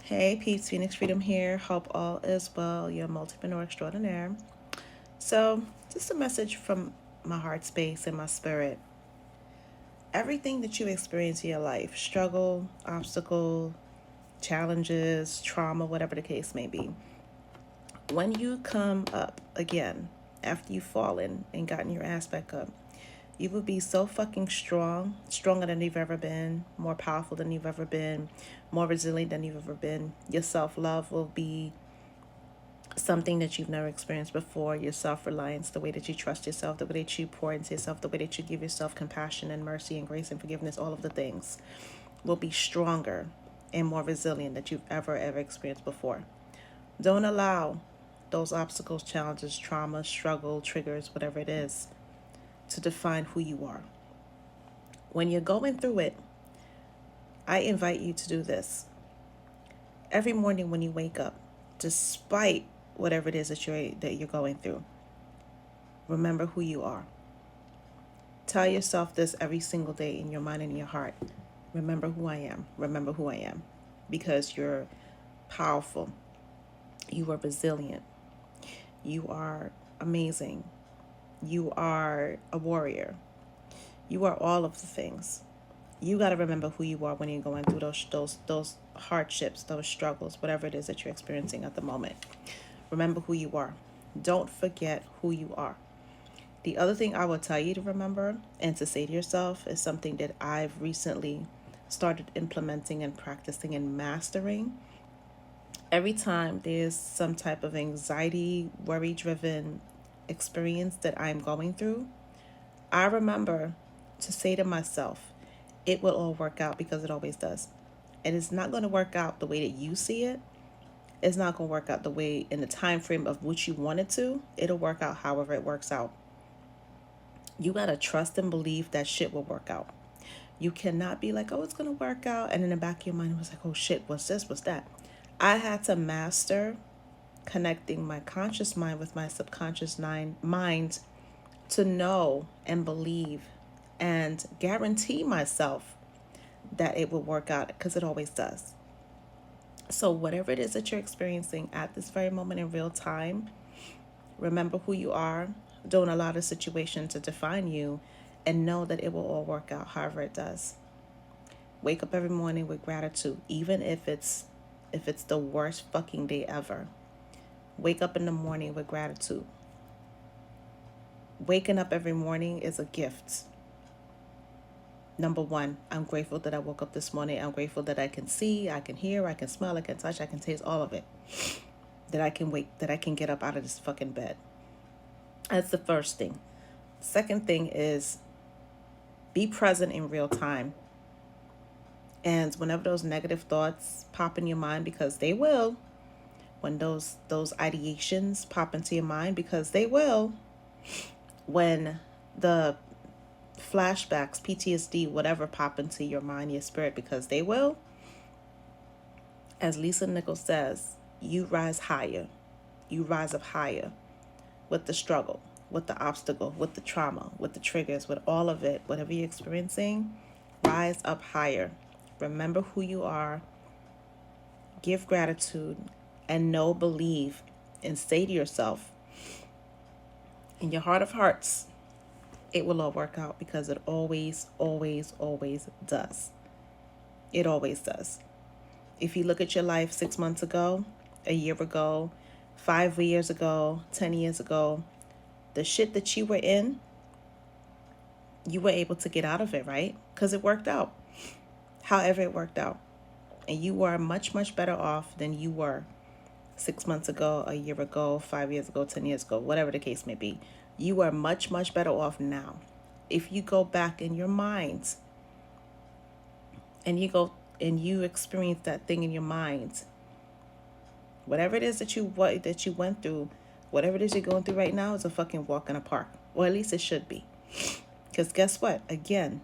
Hey, peeps, Phoenix Freedom here. Hope all is well. You're a multipreneur extraordinaire. So, just a message from my heart space and my spirit. Everything that you experience in your life, struggle, obstacle, challenges, trauma, whatever the case may be, when you come up again after you've fallen and gotten your ass back up, you will be so fucking strong, stronger than you've ever been, more powerful than you've ever been, more resilient than you've ever been. Your self love will be something that you've never experienced before. Your self-reliance, the way that you trust yourself, the way that you pour into yourself, the way that you give yourself compassion and mercy and grace and forgiveness, all of the things will be stronger and more resilient than you've ever experienced before. Don't allow those obstacles, challenges, trauma, struggle, triggers, whatever it is, to define who you are. When you're going through it, I invite you to do this. Every morning when you wake up, despite whatever it is that you're going through, remember who you are. Tell yourself this every single day in your mind and in your heart. Remember who I am. Remember who I am. Because you're powerful. You are resilient. You are amazing. You are a warrior. You are all of the things. You got to remember who you are when you're going through those hardships, those struggles, whatever it is that you're experiencing at the moment. Remember who you are. Don't forget who you are. The other thing I will tell you to remember and to say to yourself is something that I've recently started implementing and practicing and mastering. Every time there's some type of anxiety, worry driven experience that I'm going through, I remember to say to myself, it will all work out because it always does. And it's not going to work out the way that you see it. It's not going to work out the way in the time frame of which you want it to. It'll work out however it works out. You got to trust and believe that shit will work out. You cannot be like, oh, it's going to work out. And in the back of your mind, it was like, oh shit, what's this? What's that? I had to master connecting my conscious mind with my subconscious mind to know and believe and guarantee myself that it will work out because it always does. So, whatever it is that you're experiencing at this very moment in real time, remember who you are. Don't allow the situation to define you, and know that it will all work out however it does. Wake up every morning with gratitude, even if it's the worst fucking day ever. Wake up in the morning with gratitude. Waking up every morning is a gift. Number one, I'm grateful that I woke up this morning. I'm grateful that I can see, I can hear, I can smell, I can touch, I can taste, all of it. That I can wake, that I can get up out of this fucking bed. That's the first thing. Second thing is be present in real time. And whenever those negative thoughts pop in your mind, because they will, when those ideations pop into your mind, because they will, when the flashbacks, PTSD, whatever pop into your mind, your spirit, because they will, as Lisa Nichols says, you rise higher. You rise up higher with the struggle, with the obstacle, with the trauma, with the triggers, with all of it, whatever you're experiencing, rise up higher. Remember who you are, give gratitude, and know, believe, and say to yourself, in your heart of hearts, it will all work out because it always does. It always does. If you look at your life 6 months ago, a year ago, 5 years ago, 10 years ago, the shit that you were in, you were able to get out of it, right? Because it worked out. However, it worked out. And you are much better off than you were 6 months ago, a year ago, 5 years ago, 10 years ago, whatever the case may be. You are much better off now. If you go back in your mind and you experience that thing in your mind, whatever it is that you went through, whatever it is you're going through right now is a fucking walk in a park. Or at least it should be. Because guess what? Again,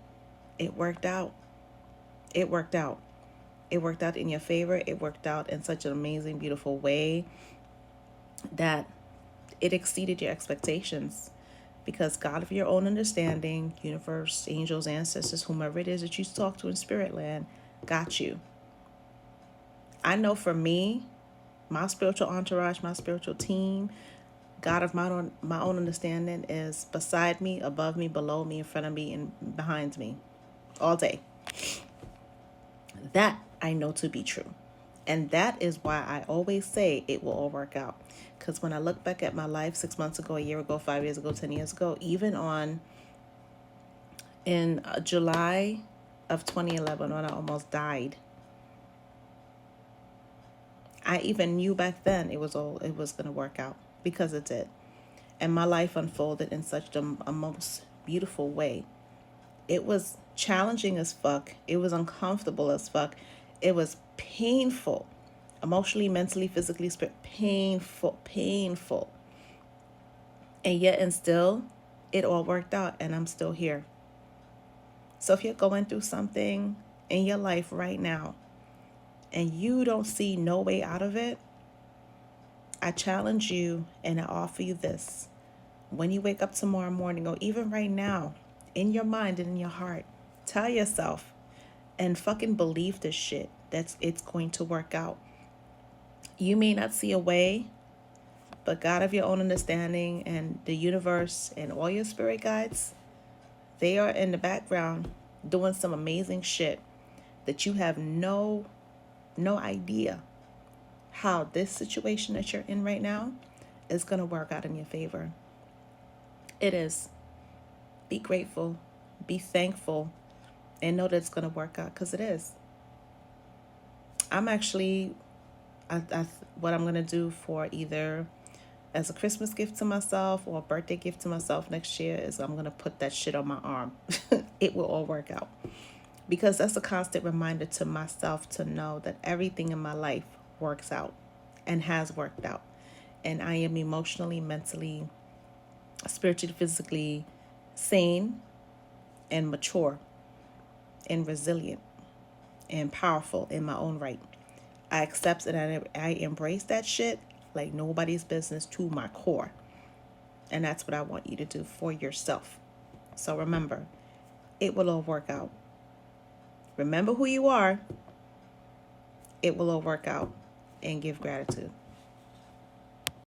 it worked out. It worked out. It worked out in your favor. It worked out in such an amazing, beautiful way that it exceeded your expectations. Because God of your own understanding, universe, angels, ancestors, whomever it is that you talk to in spirit land, got you. I know for me, my spiritual entourage, my spiritual team, God of my own understanding is beside me, above me, below me, in front of me, and behind me all day. That I know to be true. And that is why I always say it will all work out. Because when I look back at my life 6 months ago, a year ago, 5 years ago, 10 years ago, even on in July of 2011 when I almost died, I even knew back then it was going to work out, because it did. And my life unfolded in such a most beautiful way. It was challenging as fuck. It was uncomfortable as fuck. It was painful, emotionally, mentally, physically, painful, painful. And yet and still, it all worked out, and I'm still here. So if you're going through something in your life right now and you don't see no way out of it, I challenge you and I offer you this. When you wake up tomorrow morning, or even right now, in your mind and in your heart, tell yourself and fucking believe this shit that it's going to work out. You may not see a way, but God of your own understanding and the universe and all your spirit guides, they are in the background doing some amazing shit that you have no idea how this situation that you're in right now is going to work out in your favor. It is. Be grateful, be thankful, and know that it's going to work out, because it is. I'm actually, what I'm going to do for either as a Christmas gift to myself or a birthday gift to myself next year is I'm going to put that shit on my arm. It will all work out. Because that's a constant reminder to myself to know that everything in my life works out and has worked out. And I am emotionally, mentally, spiritually, physically sane and mature and resilient and powerful in my own right. I accept and I embrace that shit like nobody's business to my core. And that's what I want you to do for yourself. So remember, it will all work out. Remember who you are. It will all work out. And give gratitude.